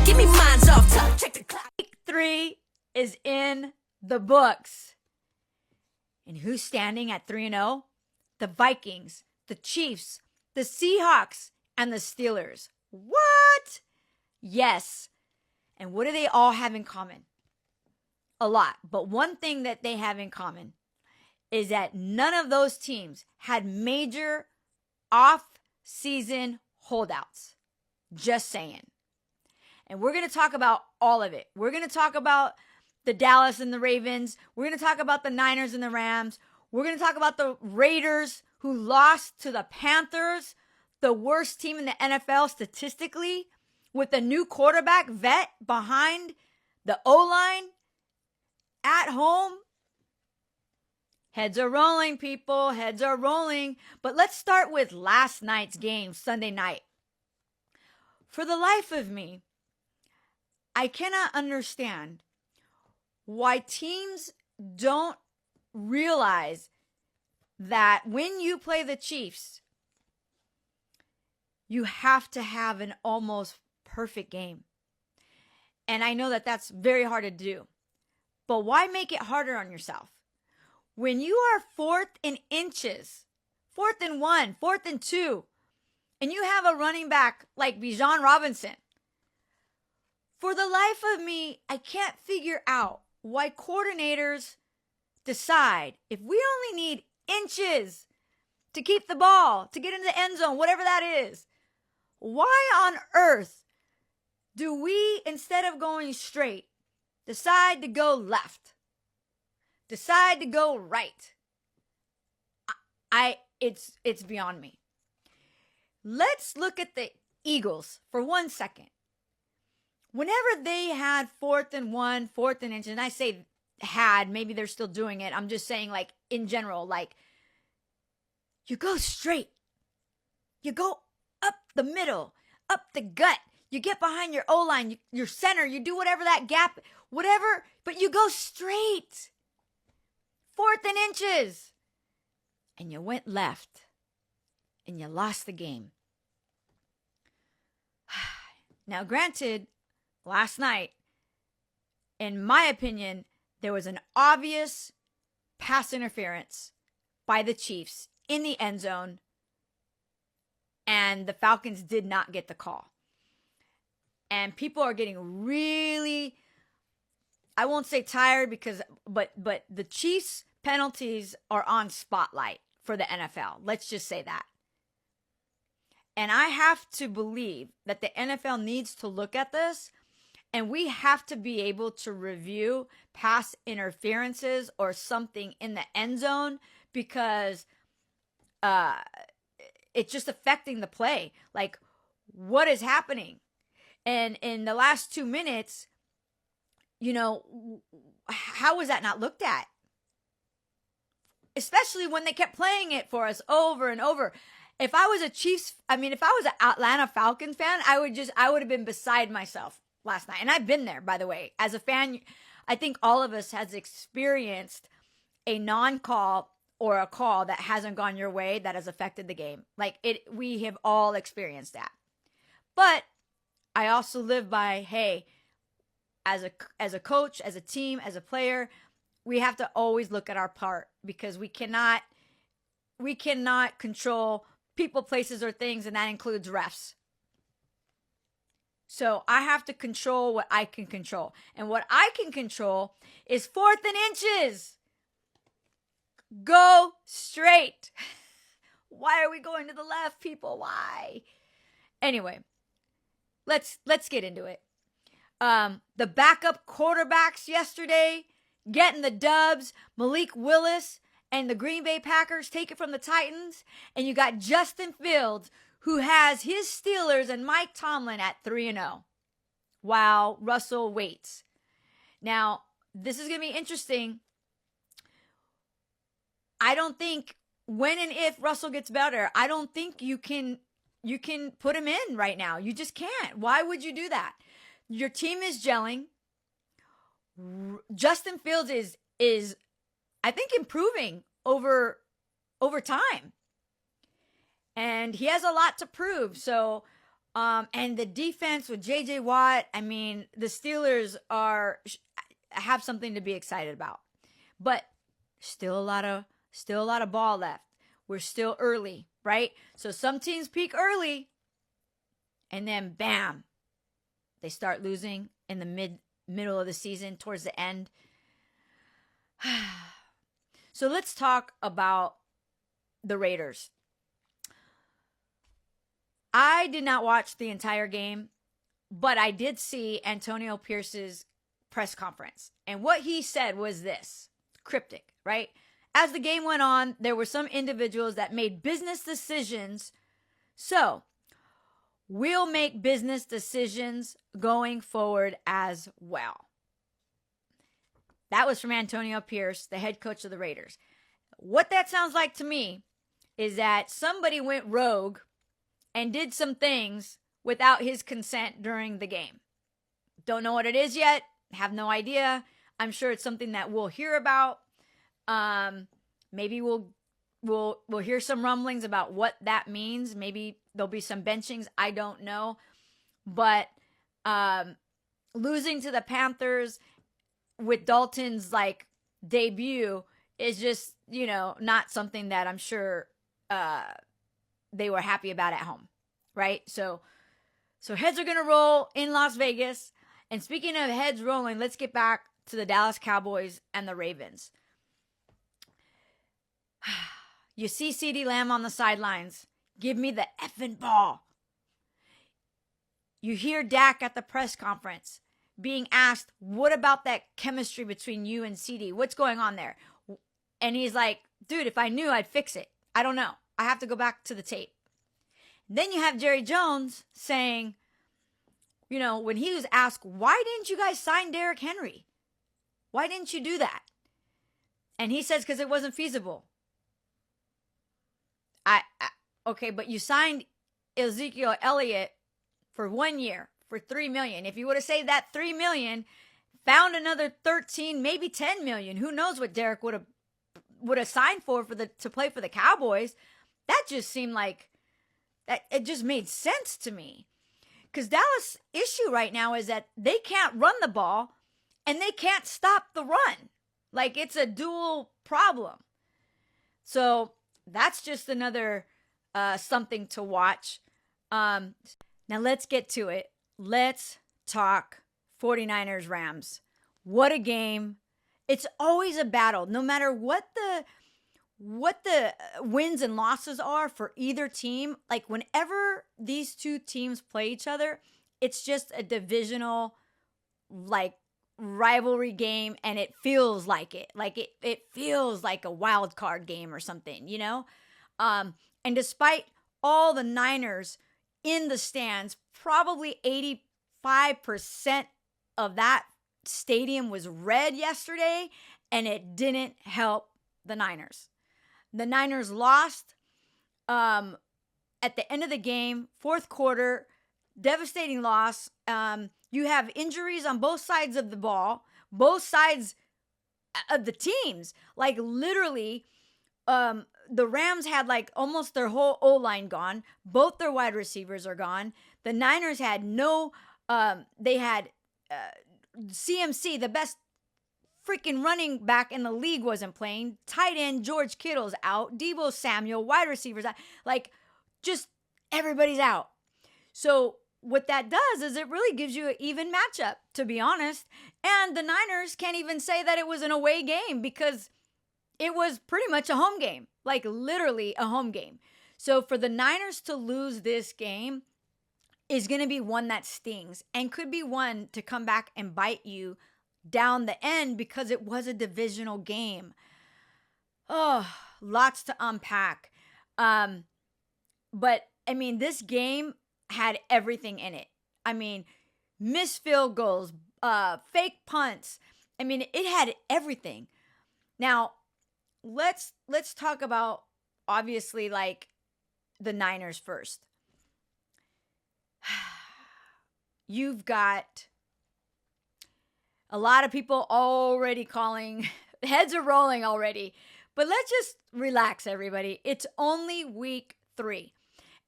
Give me minds off top. Check the clock. Week 3 is in the books. And who's standing at 3-0? The Vikings, the Chiefs, the Seahawks, and the Steelers. What? Yes. And what do they all have in common? A lot. But one thing that they have in common is that none of those teams had major off-season holdouts. Just saying. And we're going to talk about all of it. We're going to talk about the Dallas and the Ravens. We're going to talk about the Niners and the Rams. We're going to talk about the Raiders who lost to the Panthers, the worst team in the NFL statistically, with a new quarterback vet behind the O-line at home. Heads are rolling, people. Heads are rolling. But let's start with last night's game, Sunday night. For the life of me, I cannot understand why teams don't realize that when you play the Chiefs, you have to have an almost perfect game. And I know that that's very hard to do. But why make it harder on yourself? When you are 4th in inches, 4th and 1, 4th and 2, and you have a running back like Bijan Robinson, for the life of me, I can't figure out why coordinators decide if we only need inches to keep the ball, to get into the end zone, whatever that is. Why on earth do we, instead of going straight, decide to go left? Decide to go right? It's beyond me. Let's look at the Eagles for 1 second. Whenever they had 4th and 1, 4th and inches, and I say had, maybe they're still doing it. I'm just saying, like, in general, like, you go straight. You go up the middle, up the gut. You get behind your O-line, your center. You do whatever that gap, whatever, but you go straight. 4th and inches. And you went left. And you lost the game. Now, granted, last night, in my opinion, there was an obvious pass interference by the Chiefs in the end zone, and the Falcons did not get the call. And people are getting really, I won't say tired but the Chiefs penalties are on spotlight for the NFL. Let's just say that. And I have to believe that the NFL needs to look at this, and we have to be able to review pass interferences or something in the end zone, because it's just affecting the play. Like, what is happening? And in the last 2 minutes, you know, how was that not looked at? Especially when they kept playing it for us over and over. If I was if I was an Atlanta Falcons fan, I would have been beside myself last night. And I've been there, by the way. As a fan, I think all of us has experienced a non-call or a call that hasn't gone your way that has affected the game. We have all experienced that. But I also live by, hey, as a coach, as a team, as a player, we have to always look at our part, because we cannot control people, places, or things, and that includes refs. So I have to control what I can control. And what I can control is 4th and inches. Go straight. Why are we going to the left, people? Why? Anyway, let's get into it. The backup quarterbacks yesterday getting the dubs. Malik Willis and the Green Bay Packers take it from the Titans. And you got Justin Fields, who has his Steelers and Mike Tomlin at 3-0, while Russell waits. Now, this is going to be interesting. I don't think when and if Russell gets better, I don't think you can put him in right now. You just can't. Why would you do that? Your team is gelling. Justin Fields is I think improving over time. And he has a lot to prove. So And the defense with J.J. Watt, I mean, the Steelers have something to be excited about. But still a lot of ball left. We're still early, right? So some teams peak early, and then bam, they start losing in the middle of the season, towards the end. So let's talk about the Raiders. I did not watch the entire game, but I did see Antonio Pierce's press conference. And what he said was this, cryptic, right? As the game went on, there were some individuals that made business decisions. So we'll make business decisions going forward as well. That was from Antonio Pierce, the head coach of the Raiders. What that sounds like to me is that somebody went rogue and did some things without his consent during the game. Don't know what it is yet. Have no idea. I'm sure it's something that we'll hear about. Maybe we'll hear some rumblings about what that means. Maybe there'll be some benchings. I don't know. But losing to the Panthers with Dalton's debut is just, not something that I'm sure they were happy about at home, right? So heads are going to roll in Las Vegas. And speaking of heads rolling, let's get back to the Dallas Cowboys and the Ravens. You see CeeDee Lamb on the sidelines. Give me the effing ball. You hear Dak at the press conference being asked, what about that chemistry between you and CeeDee? What's going on there? And he's like, dude, if I knew, I'd fix it. I don't know. I have to go back to the tape. Then you have Jerry Jones saying, when he was asked, why didn't you guys sign Derrick Henry? Why didn't you do that? And he says, because it wasn't feasible. Okay, but you signed Ezekiel Elliott for 1 year for $3 million. If you would have saved that $3 million, found another 13, maybe 10 million, who knows what Derrick would have signed for to play for the Cowboys. That just seemed like that. It just made sense to me. Because Dallas' issue right now is that they can't run the ball and they can't stop the run. It's a dual problem. So that's just another something to watch. Now let's get to it. Let's talk 49ers Rams. What a game. It's always a battle. No matter what the wins and losses are for either team, whenever these two teams play each other, it's just a divisional rivalry game, and it feels like it. It feels like a wild card game or something, and despite all the Niners in the stands, probably 85% of that stadium was red yesterday, and it didn't help the Niners. The Niners lost at the end of the game, fourth quarter, devastating loss. You have injuries on both sides of the ball, both sides of the teams. Literally, the Rams had almost their whole O-line gone. Both their wide receivers are gone. The Niners had they had CMC, the best freaking running back in the league, wasn't playing. Tight end George Kittle's out. Deebo Samuel, wide receivers out. Just everybody's out. So what that does is it really gives you an even matchup, to be honest. And the Niners can't even say that it was an away game because it was pretty much a home game. Literally a home game. So for the Niners to lose this game is going to be one that stings and could be one to come back and bite you down the end because it was a divisional game. Oh, lots to unpack. But this game had everything in it. Missed field goals, fake punts. It had everything. Now, let's talk about obviously the Niners first. You've got a lot of people already calling, heads are rolling already. But let's just relax, everybody. It's only week 3.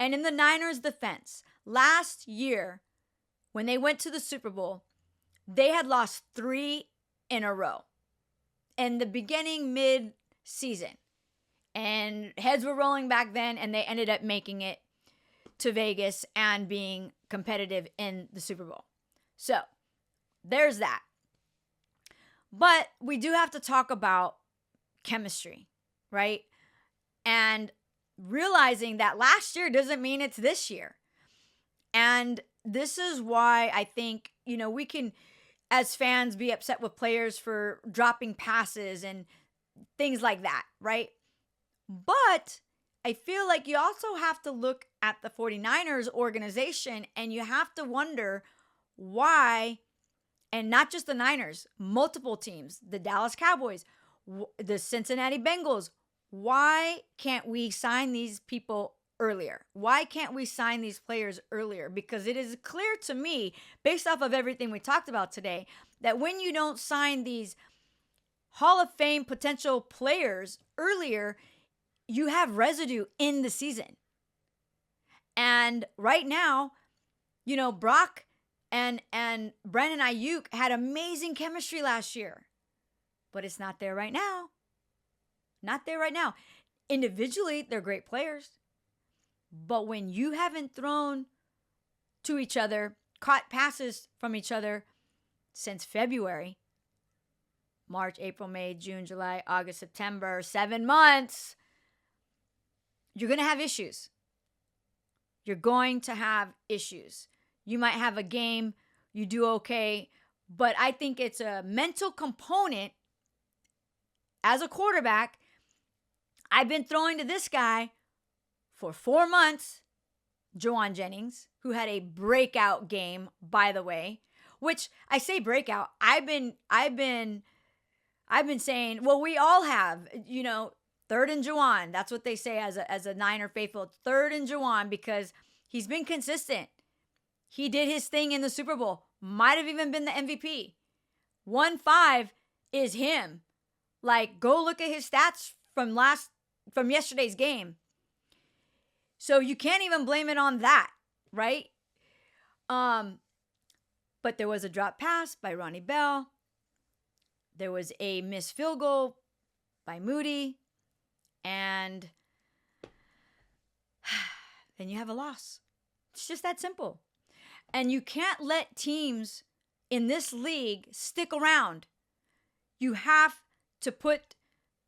And in the Niners' defense, last year, when they went to the Super Bowl, they had lost 3 in a row in the beginning, mid-season. And heads were rolling back then, and they ended up making it to Vegas and being competitive in the Super Bowl. So there's that. But we do have to talk about chemistry, right? And realizing that last year doesn't mean it's this year. And this is why I think, we can, as fans, be upset with players for dropping passes and things like that, right? But I feel like you also have to look at the 49ers organization, and you have to wonder why, and not just the Niners, multiple teams, the Dallas Cowboys, the Cincinnati Bengals, why can't we sign these people earlier? Why can't we sign these players earlier? Because it is clear to me, based off of everything we talked about today, that when you don't sign these Hall of Fame potential players earlier, you have residue in the season. And right now, Brock and Brandon Ayuk had amazing chemistry last year. But it's not there right now. Not there right now. Individually, they're great players. But when you haven't thrown to each other, caught passes from each other since February, March, April, May, June, July, August, September, 7 months, you're going to have issues. You're going to have issues. You might have a game, you do okay, but I think it's a mental component as a quarterback. I've been throwing to this guy for 4 months, Juwan Jennings, who had a breakout game, by the way, which I say breakout. I've been saying, well, we all have, third and Juwan. That's what they say as a Niner faithful. Third and Juwan, because he's been consistent. He did his thing in the Super Bowl. Might have even been the MVP. 1-5 is him. Like, go look at his stats from yesterday's game. So you can't even blame it on that, right? But there was a drop pass by Ronnie Bell. There was a missed field goal by Moody. And then you have a loss. It's just that simple. And you can't let teams in this league stick around. You have to put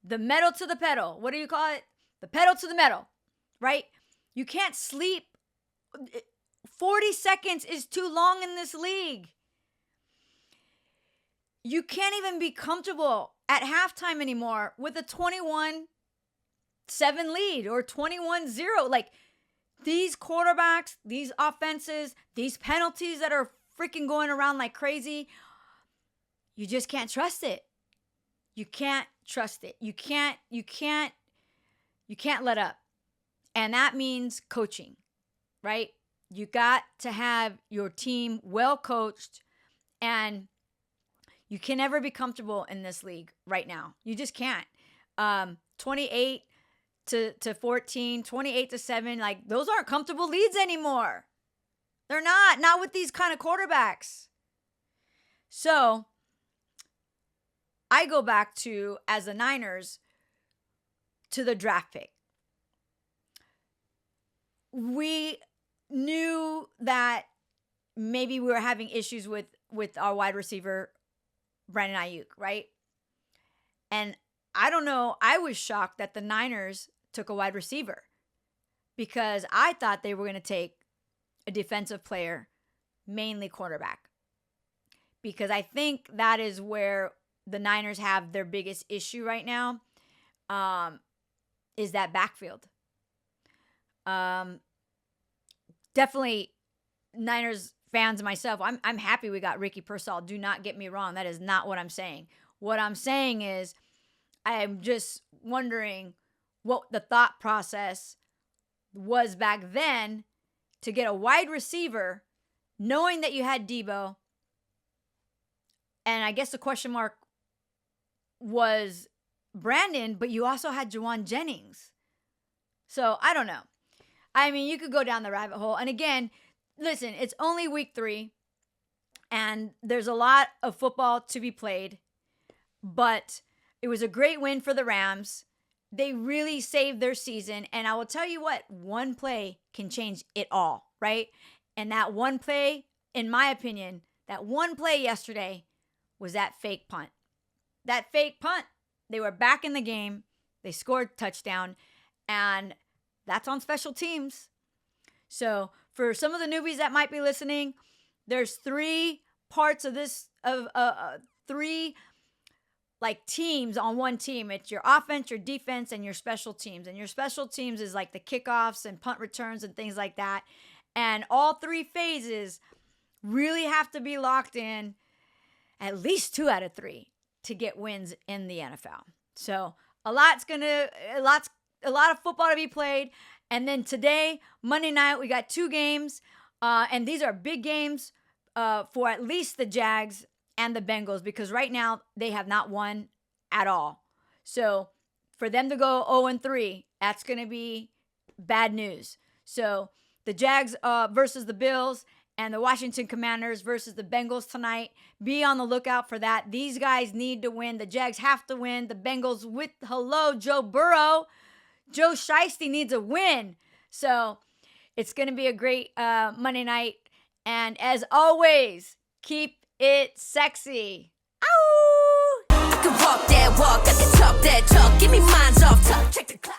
the metal to the pedal. What do you call it? The pedal to the metal, right? You can't sleep. 40 seconds is too long in this league. You can't even be comfortable at halftime anymore with a 21-7 lead or 21-0. Like, these quarterbacks, these offenses, these penalties that are freaking going around like crazy, you just can't trust it. You can't trust it. You can't let up. And that means coaching, right? You got to have your team well coached, and you can never be comfortable in this league right now. You just can't. 28 to 14, 28 to 7, like, those aren't comfortable leads anymore. They're not with these kind of quarterbacks. So I go back to, as the Niners, to the draft pick. We knew that maybe we were having issues with our wide receiver, Brandon Ayuk, right? And I don't know, I was shocked that the Niners took a wide receiver, because I thought they were going to take a defensive player, mainly quarterback, because I think that is where the Niners have their biggest issue right now, is that backfield. Definitely Niners fans, myself, I'm happy we got Ricky Pearsall. Do not get me wrong. That is not what I'm saying. What I'm saying is, I'm just wondering what the thought process was back then to get a wide receiver, knowing that you had Debo. And I guess the question mark was Brandon, but you also had Juwan Jennings. So I don't know. I mean, you could go down the rabbit hole. And again, listen, it's only week 3, and there's a lot of football to be played, but it was a great win for the Rams. They really saved their season, and I will tell you what, one play can change it all, right? And that one play, in my opinion, that one play yesterday was that fake punt. That fake punt. They were back in the game. They scored a touchdown, and that's on special teams. So for some of the newbies that might be listening, there's 3 parts of this, of 3 like teams on one team. It's your offense, your defense, and your special teams. And your special teams is like the kickoffs and punt returns and things like that. And all 3 phases really have to be locked in, at least 2 out of 3, to get wins in the NFL. So a lot of football to be played. And then today, Monday night, we got 2 games. And these are big games for at least the Jags and the Bengals, because right now they have not won at all. So for them to go 0-3, that's going to be bad news. So the Jags versus the Bills, and the Washington Commanders versus the Bengals tonight. Be on the lookout for that. These guys need to win. The Jags have to win. The Bengals with, Joe Burrow. Joe Shiesty needs a win. So it's going to be a great Monday night. And as always, keep it sexy. Ow! I can walk that walk, I can talk that talk. Give me minds off top. Check the clock.